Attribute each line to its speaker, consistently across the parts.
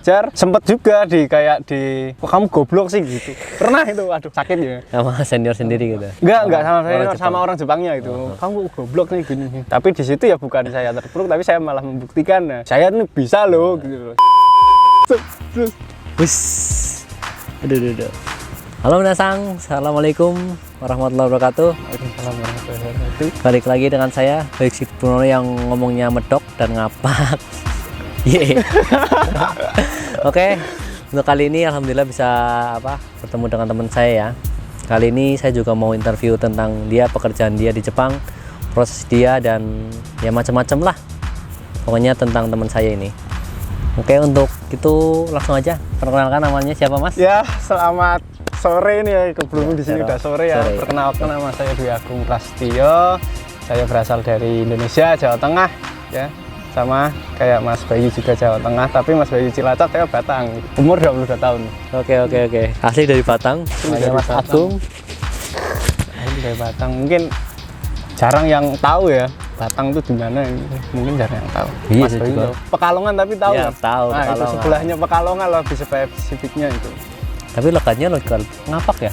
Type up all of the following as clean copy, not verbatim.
Speaker 1: belajar. Sempet juga kayak kok kamu goblok sih gitu. Pernah itu, aduh sakit ya.
Speaker 2: Sama senior sendiri gitu?
Speaker 1: Enggak sama senior, sama orang Jepangnya itu. Kamu goblok nih gini. Tapi di situ ya bukan saya terpuruk, tapi saya malah membuktikan, nah, saya nih bisa loh gitu loh.
Speaker 2: Wis. Aduh. Halo minasang, assalamualaikum warahmatullahi wabarakatuh.
Speaker 1: Waalaikumsalam warahmatullahi wabarakatuh.
Speaker 2: Balik lagi dengan saya, Baik Purnomo yang ngomongnya medok dan ngapak. Oke, untuk kali ini alhamdulillah bisa bertemu dengan teman saya ya. Kali ini saya juga mau interview tentang dia, pekerjaan dia di Jepang, proses dia dan ya macam-macam lah. Pokoknya tentang teman saya ini. Oke, untuk itu langsung aja perkenalkan namanya siapa Mas?
Speaker 1: Ya, selamat sore nih ya, belum di sini udah sore ya.
Speaker 2: Sore.
Speaker 1: Perkenalkan nama saya Dwi Agung Prasetyo. Saya berasal dari Indonesia, Jawa Tengah ya. Sama kayak Mas Bayu juga Jawa Tengah, tapi Mas Bayu Cilacap, saya Batang. Umur 22 tahun.
Speaker 2: Oke. Asli dari Batang. Namanya Mas Agung.
Speaker 1: Asli dari Batang. Mungkin jarang yang tahu ya. Batang itu di mana? Mungkin jarang yang tahu.
Speaker 2: Iya,
Speaker 1: Mas Bayu
Speaker 2: juga.
Speaker 1: tahu. Pekalongan tapi tahu.
Speaker 2: Iya,
Speaker 1: ya?
Speaker 2: tahu,
Speaker 1: Nah, itu
Speaker 2: Pekalongan.
Speaker 1: sebelahnya Pekalongan lebih spesifiknya itu.
Speaker 2: Tapi lokatnya lokal ngapak ya?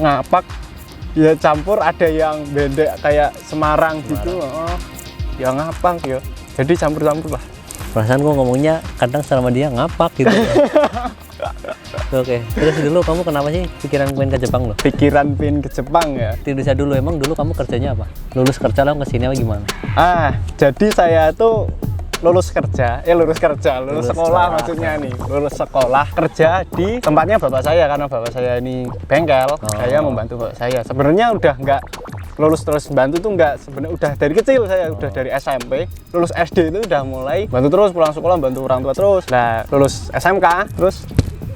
Speaker 1: Ngapak ya, campur ada yang bendek kayak Semarang gitu. Ya ngapak ya, jadi campur-campur lah.
Speaker 2: Perasaan gua ngomongnya kadang sama dia ngapak gitu. Oke, terus dulu kamu kenapa sih pikiran pengen ke Jepang loh?
Speaker 1: Pikiran pin ke Jepang ya.
Speaker 2: Di Indonesia dulu, emang dulu kamu kerjanya apa? Lulus kerja langsung kesini apa gimana?
Speaker 1: Jadi saya tuh lulus sekolah
Speaker 2: sekolah.
Speaker 1: maksudnya nih, lulus sekolah kerja di tempatnya bapak saya, karena bapak saya ini bengkel. Saya membantu bapak saya. Sebenarnya udah nggak lulus terus bantu tuh nggak, sebenarnya udah dari kecil saya, udah dari SMP, lulus SD itu udah mulai bantu terus, pulang sekolah bantu orang tua terus. Nah, lulus SMK terus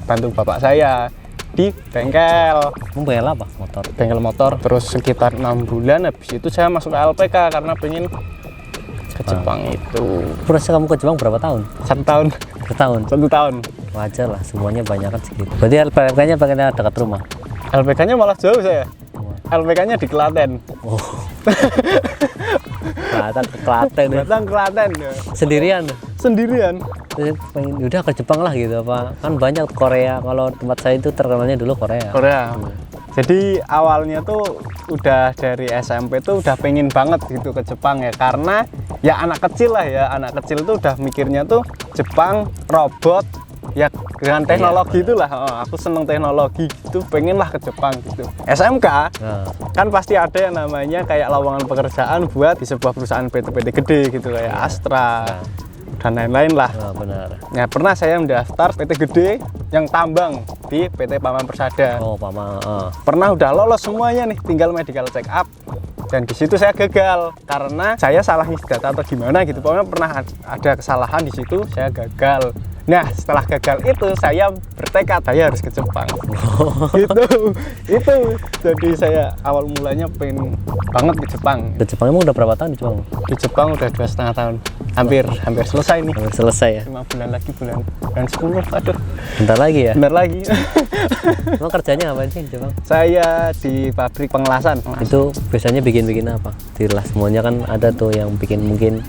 Speaker 1: bantu bapak saya di bengkel.
Speaker 2: Kamu bengkel apa? Motor?
Speaker 1: Bengkel motor. Terus sekitar 6 bulan, habis itu saya masuk ke LPK karena pengen ke Jepang itu.
Speaker 2: Proses kamu ke Jepang berapa tahun?
Speaker 1: 1 tahun.
Speaker 2: 1 tahun?
Speaker 1: 1 tahun.
Speaker 2: Wajar lah, semuanya banyak kan segitu. Berarti LPK-nya pengennya dekat rumah?
Speaker 1: LPK-nya malah jauh saya. LPK-nya di Klaten.
Speaker 2: Oh. Klaten ya.
Speaker 1: Batang Klaten ya.
Speaker 2: Sendirian?
Speaker 1: Sendirian.
Speaker 2: Terus pengen, udah ke Jepang lah gitu apa? Kan banyak Korea, kalau tempat saya itu terkenalnya dulu Korea.
Speaker 1: Jadi awalnya tuh udah dari SMP tuh udah pengen banget gitu ke Jepang ya, karena ya anak kecil lah ya, anak kecil tuh udah mikirnya tuh Jepang, robot, ya dengan teknologi itulah. Aku seneng teknologi gitu, pengen lah ke Jepang gitu. SMK kan pasti ada yang namanya kayak lowongan pekerjaan buat di sebuah perusahaan PT gede gitu, kayak Astra dan lain-lain lah.
Speaker 2: Benar.
Speaker 1: Nah, pernah saya mendaftar PT gede yang tambang di PT Pamang Persada.
Speaker 2: Pamang.
Speaker 1: Pernah udah lolos semuanya nih, tinggal medical check up. Dan di situ saya gagal karena saya salah ngisi data atau gimana gitu. Pokoknya pernah ada kesalahan di situ, saya gagal. Nah, setelah gagal itu saya bertekad saya harus ke Jepang. Itu. Jadi saya awal mulanya pengen banget ke Jepang.
Speaker 2: Ke Jepang emang udah berapa tahun di Jepang?
Speaker 1: Di Jepang udah 2,5 tahun. Hampir selesai nih.
Speaker 2: Hampir selesai ya?
Speaker 1: 5 bulan lagi, bulan 10. Aduh.
Speaker 2: Bentar lagi ya?
Speaker 1: Bentar lagi.
Speaker 2: Emang kerjanya ngapain sih di Jepang?
Speaker 1: Saya di pabrik pengelasan.
Speaker 2: Itu biasanya bikin apa? Dilas semuanya kan ada tuh yang bikin mungkin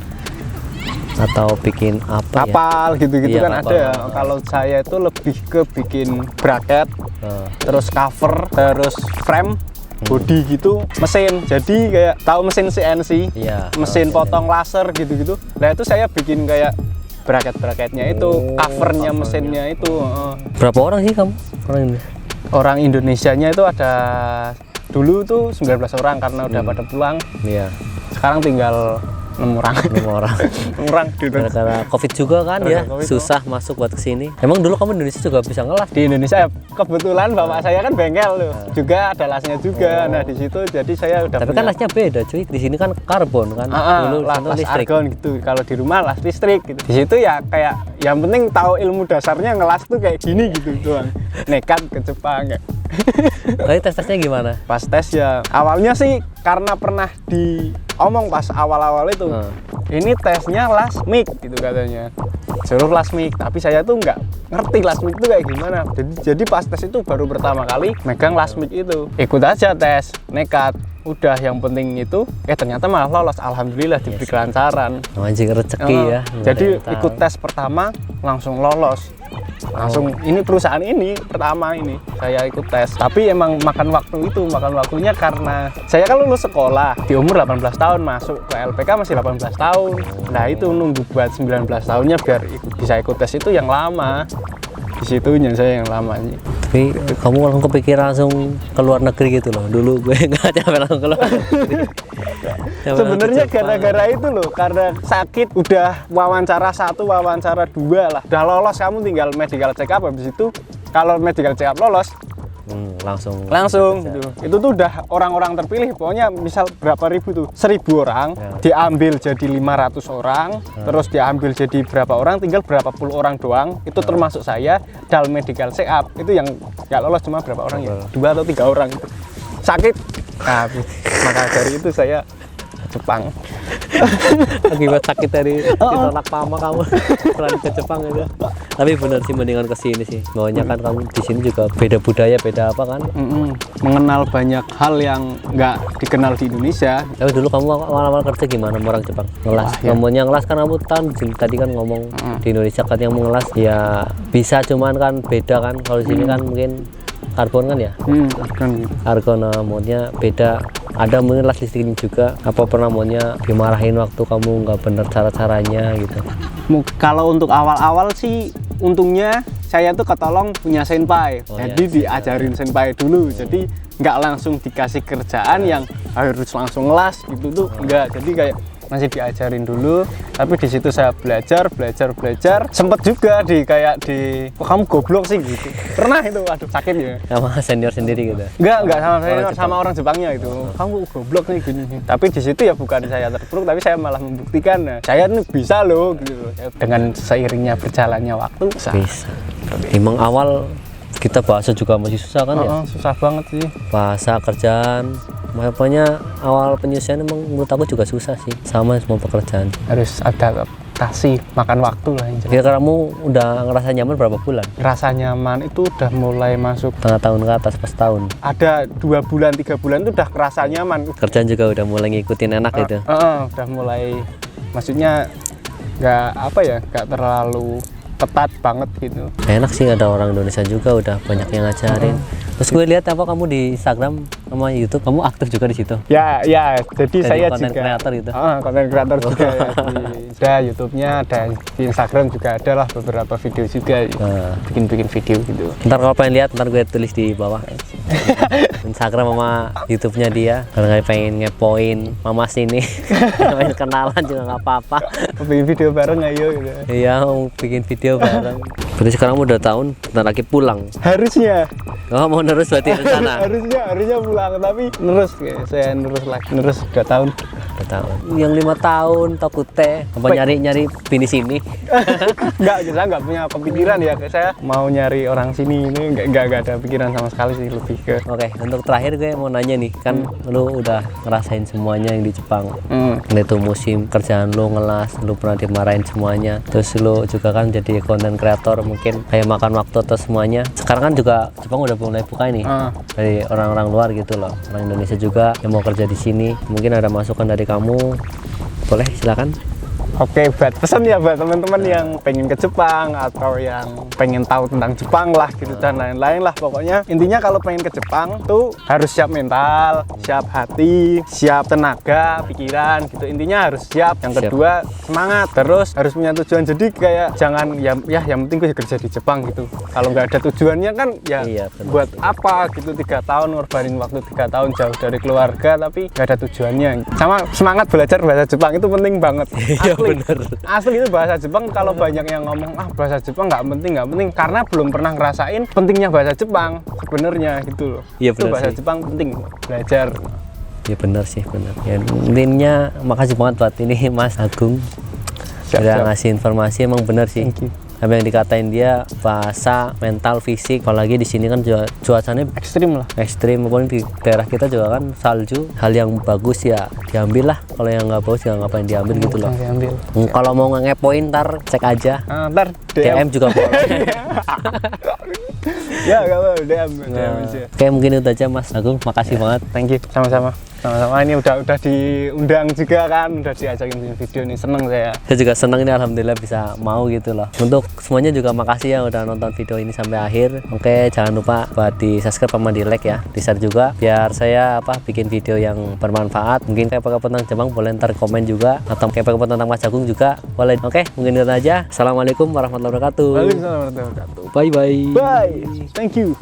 Speaker 2: atau bikin apa
Speaker 1: kapal
Speaker 2: ya?
Speaker 1: gitu-gitu
Speaker 2: Iya,
Speaker 1: kan
Speaker 2: kapal.
Speaker 1: ada ya. Kalau saya itu lebih ke bikin bracket, terus cover, terus frame, body gitu, mesin. Jadi kayak tahu mesin CNC, mesin potong laser gitu-gitu. Nah itu saya bikin kayak bracket-bracketnya itu, covernya mesinnya itu.
Speaker 2: Berapa orang sih kamu?
Speaker 1: Orang Indonesianya itu ada dulu tuh 19 orang karena udah pada pulang.
Speaker 2: Iya.
Speaker 1: Sekarang tinggal 6 orang.
Speaker 2: 6 orang.
Speaker 1: 6 orang di Indonesia.
Speaker 2: Gara-gara COVID juga kan ya,
Speaker 1: COVID,
Speaker 2: susah masuk buat kesini. Emang dulu kamu di Indonesia juga bisa ngelas?
Speaker 1: Di Indonesia kebetulan bapak saya kan bengkel loh, juga ada lasnya juga. Nah di situ jadi saya udah.
Speaker 2: Tapi kan lasnya beda cuy. Di sini kan karbon kan. Dulu
Speaker 1: las
Speaker 2: listrik.
Speaker 1: argon gitu. Kalau di rumah las listrik gitu. Di situ ya kayak yang penting tahu ilmu dasarnya ngelas tuh kayak gini gitu doang. Nekat ke Jepang ya.
Speaker 2: Tapi tes-tesnya gimana?
Speaker 1: Pas tes ya awalnya sih karena pernah diomong pas awal-awal itu ini tesnya last mic gitu katanya, suruh last mic, tapi saya tuh nggak ngerti last mic itu kayak gimana. Jadi pas tes itu baru pertama kali megang last mic itu, ikut aja tes, nekat. Udah, yang penting itu ternyata malah lolos, alhamdulillah diberi kelancaran.
Speaker 2: Anjing rezeki ya.
Speaker 1: Jadi ikut tes pertama langsung lolos, langsung ini perusahaan ini pertama ini saya ikut tes. Tapi emang makan waktunya karena saya kan lulus sekolah di umur 18 tahun, masuk ke LPK masih 18 tahun. Nah itu nunggu buat 19 tahunnya biar bisa ikut tes itu yang lama. Di situnya saya yang lama sih.
Speaker 2: Tapi kamu langsung kepikiran langsung ke luar negeri gitu loh. Dulu gue nggak capek langsung ke luar negeri.
Speaker 1: Sebenarnya gara-gara itu loh, karena sakit udah wawancara 1, wawancara 2 lah. Udah lolos, kamu tinggal medical check up, habis itu kalau medical check up lolos langsung gitu. Itu tuh udah orang-orang terpilih, pokoknya misal berapa ribu tuh, 1000 orang diambil jadi 500 orang, terus diambil jadi berapa orang, tinggal berapa puluh orang doang, itu termasuk saya dalam medical check up. Itu yang nggak lolos cuma berapa orang ya, 2 atau 3 orang gitu. Sakit, nah maka dari itu saya Jepang.
Speaker 2: Akibat sakit dari ditolak mama kamu berani ke Jepang itu. Tapi benar sih, mendingan ke sini sih. Maunya kan kamu di sini juga beda budaya, beda apa kan?
Speaker 1: Mengenal banyak hal yang nggak dikenal di Indonesia.
Speaker 2: Tapi dulu kamu awal-awal kerja gimana sama orang Jepang? Ngelas. Ngomongnya ngelas kan kamu tadi kan ngomong di Indonesia kan yang mengelas ya bisa, cuman kan beda kan. Kalau di sini kan mungkin karbon kan ya? Karbon maunya beda. Ada mungkin las listriknya juga. Apa pernah maunya dimarahin waktu kamu nggak bener cara-caranya gitu?
Speaker 1: Kalau untuk awal-awal sih untungnya saya tuh ketolong punya senpai. Jadi diajarin senpai dulu. Jadi nggak langsung dikasih kerjaan yang harus langsung ngelas gitu tuh enggak. Jadi kayak masih diajarin dulu, tapi di situ saya belajar. Sempet juga kok kamu goblok sih gitu. Pernah itu, aduh sakit ya.
Speaker 2: Sama senior sendiri gitu?
Speaker 1: Enggak sama senior, sama orang Jepangnya itu. Kamu goblok nih gini. Tapi di situ ya bukan saya terpuruk, tapi saya malah membuktikan. Nah, saya nih bisa loh gitu. Dengan seiringnya berjalannya waktu bisa.
Speaker 2: Emang awal kita bahasa juga masih susah kan ya?
Speaker 1: Susah banget sih.
Speaker 2: Bahasa, kerjaan, pokoknya awal penyusuan emang menurut aku juga susah sih. Sama semua pekerjaan. Harus
Speaker 1: adaptasi, makan waktu lah.
Speaker 2: Kira-kira kamu udah ngerasa nyaman berapa bulan?
Speaker 1: Rasa nyaman itu udah mulai masuk
Speaker 2: setengah tahun ke atas, pas tahun.
Speaker 1: Ada 2 bulan, 3 bulan itu udah kerasa nyaman.
Speaker 2: Kerjaan juga udah mulai ngikutin enak gitu?
Speaker 1: Udah mulai, maksudnya nggak terlalu ketat banget gitu.
Speaker 2: Enak sih, ada orang Indonesia juga udah banyak yang ngajarin. Terus gue lihat apa kamu di Instagram sama YouTube, kamu aktif juga di situ.
Speaker 1: Ya, jadi saya
Speaker 2: konten
Speaker 1: juga
Speaker 2: kreator gitu.
Speaker 1: Konten kreator juga ya. Ada YouTube-nya, ada di Instagram juga ada lah beberapa video juga. Bikin video gitu.
Speaker 2: Ntar kalau pengen lihat, ntar gue tulis di bawah. Instagram sama YouTube-nya dia. Kalau nggak pengen ngepoin mama sini, pengen kenalan juga nggak apa-apa.
Speaker 1: Bikin video bareng ayo gitu.
Speaker 2: Iya, mau bikin video bareng. Berarti sekarang udah tahun, bentar lagi pulang.
Speaker 1: Harusnya.
Speaker 2: Oh, mau nerus berarti rencana?
Speaker 1: harusnya pulang, tapi saya nerus 2 tahun.
Speaker 2: 2 tahun. Yang 5 tahun takut teh apa nyari bini sini?
Speaker 1: Saya nggak punya kepikiran ya, saya mau nyari orang sini ini nggak ada pikiran sama sekali sih, lebih ke.
Speaker 2: Oke, untuk terakhir gue mau nanya nih, kan lu udah ngerasain semuanya yang di Jepang. Itu musim kerjaan lu ngelas, lu pernah dimarahin semuanya. Terus lu juga kan jadi konten kreator, mungkin kayak makan waktu atau semuanya. Sekarang kan juga Jepang udah mulai buka ini dari orang-orang luar gitu loh, orang Indonesia juga yang mau kerja di sini. Mungkin ada masukan dari kamu, boleh silakan.
Speaker 1: Oke, buat pesan ya buat teman-teman yang pengen ke Jepang atau yang pengen tahu tentang Jepang lah gitu dan lain-lain lah. Pokoknya intinya kalau pengen ke Jepang tuh harus siap mental, siap hati, siap tenaga, pikiran gitu. Intinya harus siap. Yang kedua semangat, terus harus punya tujuan. Jadi kayak jangan yang penting gue kerja di Jepang gitu. Kalau nggak ada tujuannya kan ya buat apa gitu, 3 tahun ngorbanin waktu 3 tahun jauh dari keluarga tapi nggak ada tujuannya. Sama semangat belajar bahasa Jepang itu penting banget. Asli itu bahasa Jepang. Kalau banyak yang ngomong bahasa Jepang nggak penting karena belum pernah ngerasain pentingnya bahasa Jepang sebenarnya gitu loh.
Speaker 2: Iya,
Speaker 1: itu bahasa
Speaker 2: sih.
Speaker 1: Jepang penting belajar.
Speaker 2: Iya benar sih, benar. Ya, intinya makasih banget buat ini Mas Agung udah ngasih informasi, emang benar sih. apa yang dikatain dia bahasa mental fisik, apalagi di sini kan cuacanya
Speaker 1: Ekstrim lah.
Speaker 2: ekstrim, maupun di daerah kita juga kan salju. Hal yang bagus ya diambil lah, kalau yang nggak bagus ya ngapain diambil gitu loh.
Speaker 1: Diambil.
Speaker 2: Kalau mau ngepoin ntar cek aja,
Speaker 1: Ntar
Speaker 2: DM juga boleh.
Speaker 1: Ya gak apa-apa, DM
Speaker 2: Nah,
Speaker 1: aja.
Speaker 2: oke, mungkin itu aja Mas Agung, makasih banget.
Speaker 1: Thank you, sama-sama. Sama-sama, ini udah diundang juga kan, udah diajakin bikin video ini, seneng saya.
Speaker 2: Saya juga senang ini, alhamdulillah bisa mau gitu loh. Untuk semuanya juga makasih ya udah nonton video ini sampai akhir. Oke, jangan lupa buat di subscribe sama di like ya, di share juga biar saya bikin video yang bermanfaat. Mungkin kayak tentang Jepang boleh ntar komen juga, atau kayak tentang Mas Agung juga boleh. Oke, mungkin itu aja. Assalamualaikum warahmatullahi wabarakatuh.
Speaker 1: Waalaikumsalam warahmatullahi wabarakatuh.
Speaker 2: Bye bye.
Speaker 1: Bye, thank you.